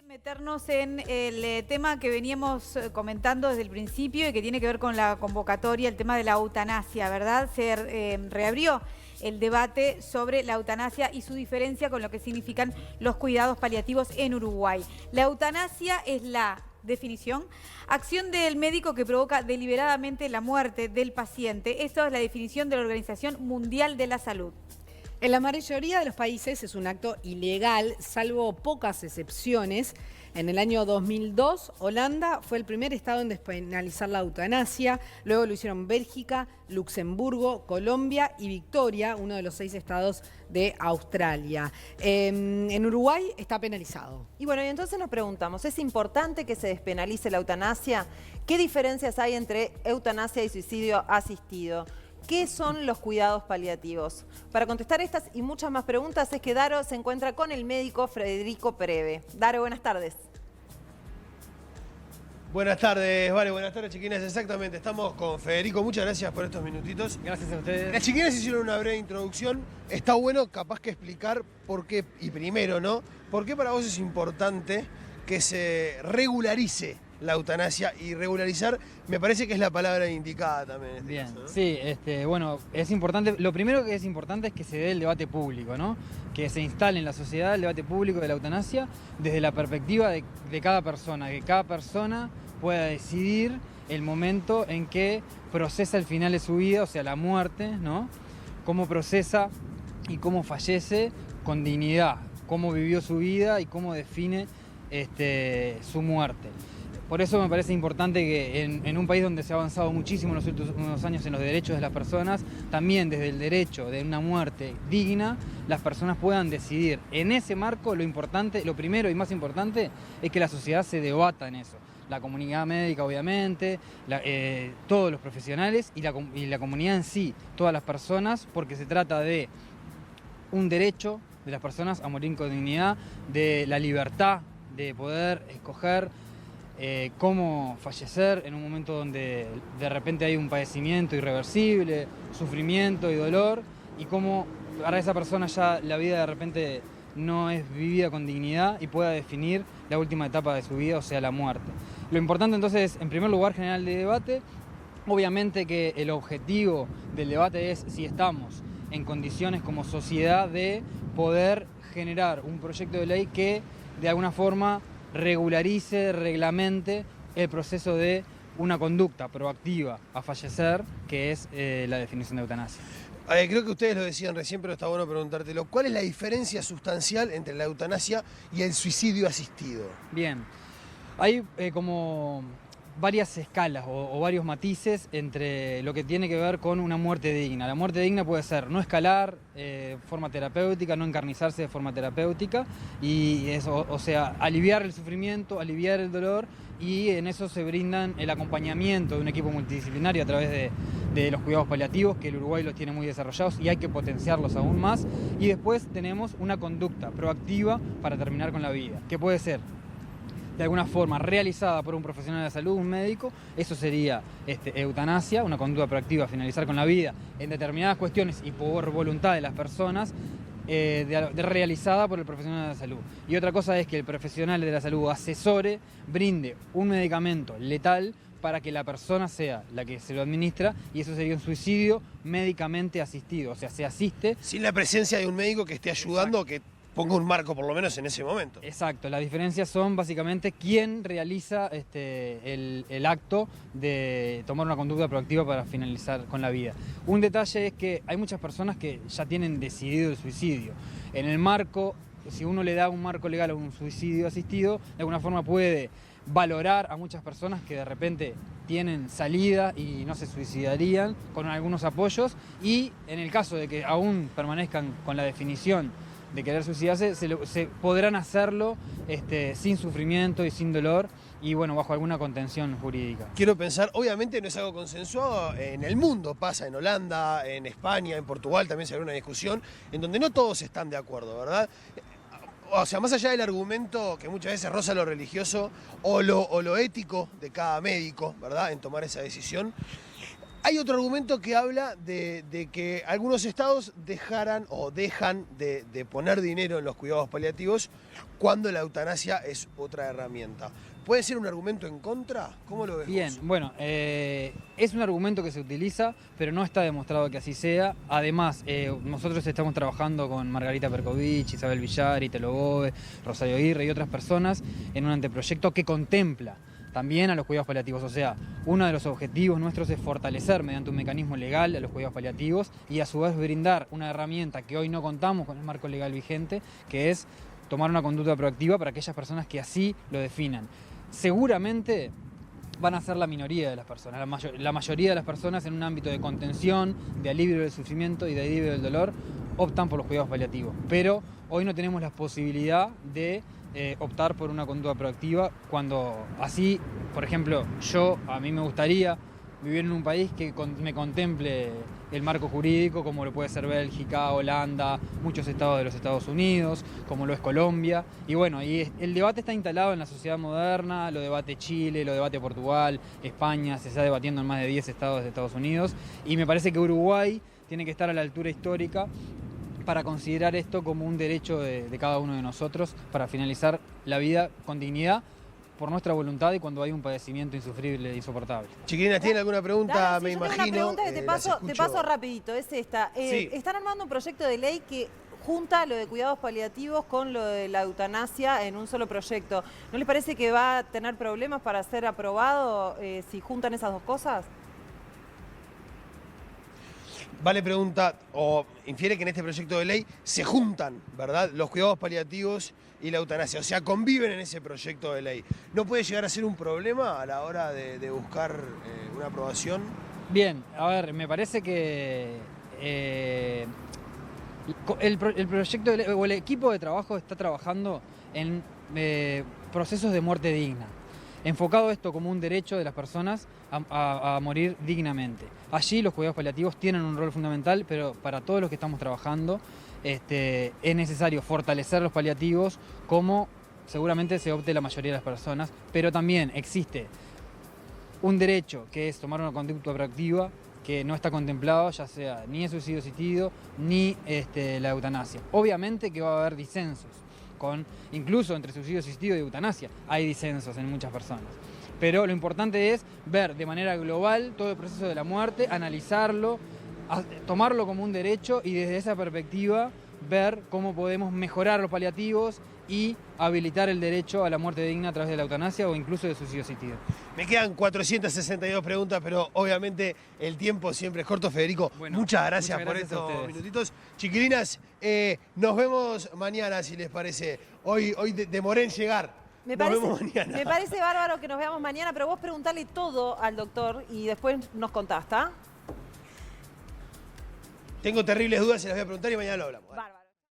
Meternos en el tema que veníamos comentando desde el principio y que tiene que ver con la convocatoria, el tema de la eutanasia, ¿verdad? Se reabrió el debate sobre la eutanasia y su diferencia con lo que significan los cuidados paliativos en Uruguay. La eutanasia es la definición: acción del médico que provoca deliberadamente la muerte del paciente. Esto es la definición de la Organización Mundial de la Salud. En la mayoría de los países es un acto ilegal, salvo pocas excepciones. En el año 2002, Holanda fue el primer estado en despenalizar la eutanasia. Luego lo hicieron Bélgica, Luxemburgo, Colombia y Victoria, uno de los 6 estados de Australia. En Uruguay está penalizado. Y bueno, y entonces nos preguntamos, ¿es importante que se despenalice la eutanasia? ¿Qué diferencias hay entre eutanasia y suicidio asistido? ¿Qué son los cuidados paliativos? Para contestar estas y muchas más preguntas es que Daro se encuentra con el médico Federico Preve. Daro, buenas tardes. Buenas tardes, vale, buenas tardes, chiquines. Exactamente, estamos con Federico. Muchas gracias por estos minutitos. Gracias a ustedes. Las chiquines hicieron una breve introducción. Está bueno, capaz que explicar por qué, y primero, ¿no? ¿Por qué para vos es importante que se regularice la eutanasia? Y regularizar me parece que es la palabra indicada también en este Bien, caso, ¿no? sí, bueno, es importante, lo primero que es importante es que se dé el debate público, ¿no? Que se instale en la sociedad el debate público de la eutanasia desde la perspectiva de cada persona, que cada persona pueda decidir el momento en que procesa el final de su vida, o sea, la muerte, ¿no? Cómo procesa y cómo fallece con dignidad, cómo vivió su vida y cómo define su muerte. Por eso me parece importante que en un país donde se ha avanzado muchísimo en los últimos años en los derechos de las personas, también desde el derecho de una muerte digna, las personas puedan decidir. En ese marco, lo primero y más importante es que la sociedad se debata en eso. La comunidad médica, obviamente, todos los profesionales y la comunidad en sí, todas las personas, porque se trata de un derecho de las personas a morir con dignidad, de la libertad de poder escoger cómo fallecer en un momento donde de repente hay un padecimiento irreversible, sufrimiento y dolor, y cómo para esa persona ya la vida de repente no es vivida con dignidad y pueda definir la última etapa de su vida, o sea, la muerte. Lo importante entonces es, en primer lugar, generar el debate. Obviamente que el objetivo del debate es si estamos en condiciones como sociedad de poder generar un proyecto de ley que de alguna forma regularice, reglamente el proceso de una conducta proactiva a fallecer, que es la definición de eutanasia. Creo que ustedes lo decían recién, pero está bueno preguntártelo. ¿Cuál es la diferencia sustancial entre la eutanasia y el suicidio asistido? Bien, hay como varias escalas o varios matices entre lo que tiene que ver con una muerte digna. La muerte digna puede ser no escalar de forma terapéutica, no encarnizarse de forma terapéutica, y eso, o sea, aliviar el sufrimiento, aliviar el dolor, y en eso se brindan el acompañamiento de un equipo multidisciplinario a través de los cuidados paliativos, que el Uruguay los tiene muy desarrollados y hay que potenciarlos aún más. Y después tenemos una conducta proactiva para terminar con la vida, que puede ser de alguna forma realizada por un profesional de la salud, un médico. Eso sería eutanasia, una conducta proactiva, finalizar con la vida en determinadas cuestiones y por voluntad de las personas, realizada por el profesional de la salud. Y otra cosa es que el profesional de la salud asesore, brinde un medicamento letal para que la persona sea la que se lo administra, y eso sería un suicidio médicamente asistido, o sea, se asiste. Sin la presencia de un médico que esté ayudando, que ponga un marco por lo menos en ese momento. Exacto, las diferencias son básicamente quién realiza el acto de tomar una conducta proactiva para finalizar con la vida. Un detalle es que hay muchas personas que ya tienen decidido el suicidio. En el marco, si uno le da un marco legal a un suicidio asistido, de alguna forma puede valorar a muchas personas que de repente tienen salida y no se suicidarían con algunos apoyos, y en el caso de que aún permanezcan con la definición de querer suicidarse, se podrán hacerlo sin sufrimiento y sin dolor, y bueno, bajo alguna contención jurídica. Quiero pensar, obviamente no es algo consensuado en el mundo, pasa en Holanda, en España, en Portugal también se abre una discusión en donde no todos están de acuerdo, ¿verdad? O sea, más allá del argumento que muchas veces roza lo religioso o lo ético de cada médico, ¿verdad?, en tomar esa decisión, Hay otro argumento que habla de que algunos estados dejan de poner dinero en los cuidados paliativos cuando la eutanasia es otra herramienta. ¿Puede ser un argumento en contra? ¿Cómo lo ves Bien, vos? bueno, es un argumento que se utiliza, pero no está demostrado que así sea. Además, nosotros estamos trabajando con Margarita Perkovich, Isabel Villar, Italo Bove, Rosario Aguirre y otras personas en un anteproyecto que contempla también a los cuidados paliativos. O sea, uno de los objetivos nuestros es fortalecer mediante un mecanismo legal a los cuidados paliativos y a su vez brindar una herramienta que hoy no contamos con el marco legal vigente, que es tomar una conducta proactiva para aquellas personas que así lo definan. Seguramente van a ser la minoría de las personas, la mayoría de las personas en un ámbito de contención, de alivio del sufrimiento y de alivio del dolor optan por los cuidados paliativos, pero hoy no tenemos la posibilidad de optar por una conducta proactiva cuando así, por ejemplo, a mí me gustaría vivir en un país que me contemple el marco jurídico, como lo puede ser Bélgica, Holanda, muchos estados de los Estados Unidos, como lo es Colombia. Y bueno, el debate está instalado en la sociedad moderna, lo debate Chile, lo debate Portugal, España, se está debatiendo en más de 10 estados de Estados Unidos. Y me parece que Uruguay tiene que estar a la altura histórica para considerar esto como un derecho de cada uno de nosotros para finalizar la vida con dignidad por nuestra voluntad y cuando hay un padecimiento insufrible e insoportable. Chiquilinas, ¿tienen alguna pregunta? Dale, sí, Me yo imagino. tengo una pregunta que las te escucho. paso rapidito, es esta. Sí. Están armando un proyecto de ley que junta lo de cuidados paliativos con lo de la eutanasia en un solo proyecto. ¿No les parece que va a tener problemas para ser aprobado si juntan esas dos cosas? Vale pregunta, o infiere que en este proyecto de ley se juntan, ¿verdad?, los cuidados paliativos y la eutanasia, o sea, conviven en ese proyecto de ley. ¿No puede llegar a ser un problema a la hora de buscar una aprobación? Bien, a ver, me parece que el proyecto de ley, o el equipo de trabajo está trabajando en procesos de muerte digna, enfocado esto como un derecho de las personas a morir dignamente. Allí los cuidados paliativos tienen un rol fundamental, pero para todos los que estamos trabajando es necesario fortalecer los paliativos como seguramente se opte la mayoría de las personas, pero también existe un derecho que es tomar una conducta proactiva que no está contemplado, ya sea ni el suicidio asistido ni la eutanasia. Obviamente que va a haber disensos, incluso entre suicidio asistido y eutanasia hay disensos en muchas personas. Pero lo importante es ver de manera global todo el proceso de la muerte, analizarlo, tomarlo como un derecho y desde esa perspectiva ver cómo podemos mejorar los paliativos y habilitar el derecho a la muerte digna a través de la eutanasia o incluso de suicidio asistido. Me quedan 462 preguntas, pero obviamente el tiempo siempre es corto. Federico, Bueno, muchas gracias por a estos ustedes. minutitos. Chiquilinas, nos vemos mañana, si les parece. Hoy demoré en llegar. Nos vemos mañana. Me parece bárbaro que nos veamos mañana, pero vos preguntale todo al doctor y después nos contás, ¿está? Tengo terribles dudas, se las voy a preguntar y mañana lo hablamos. Bárbaro.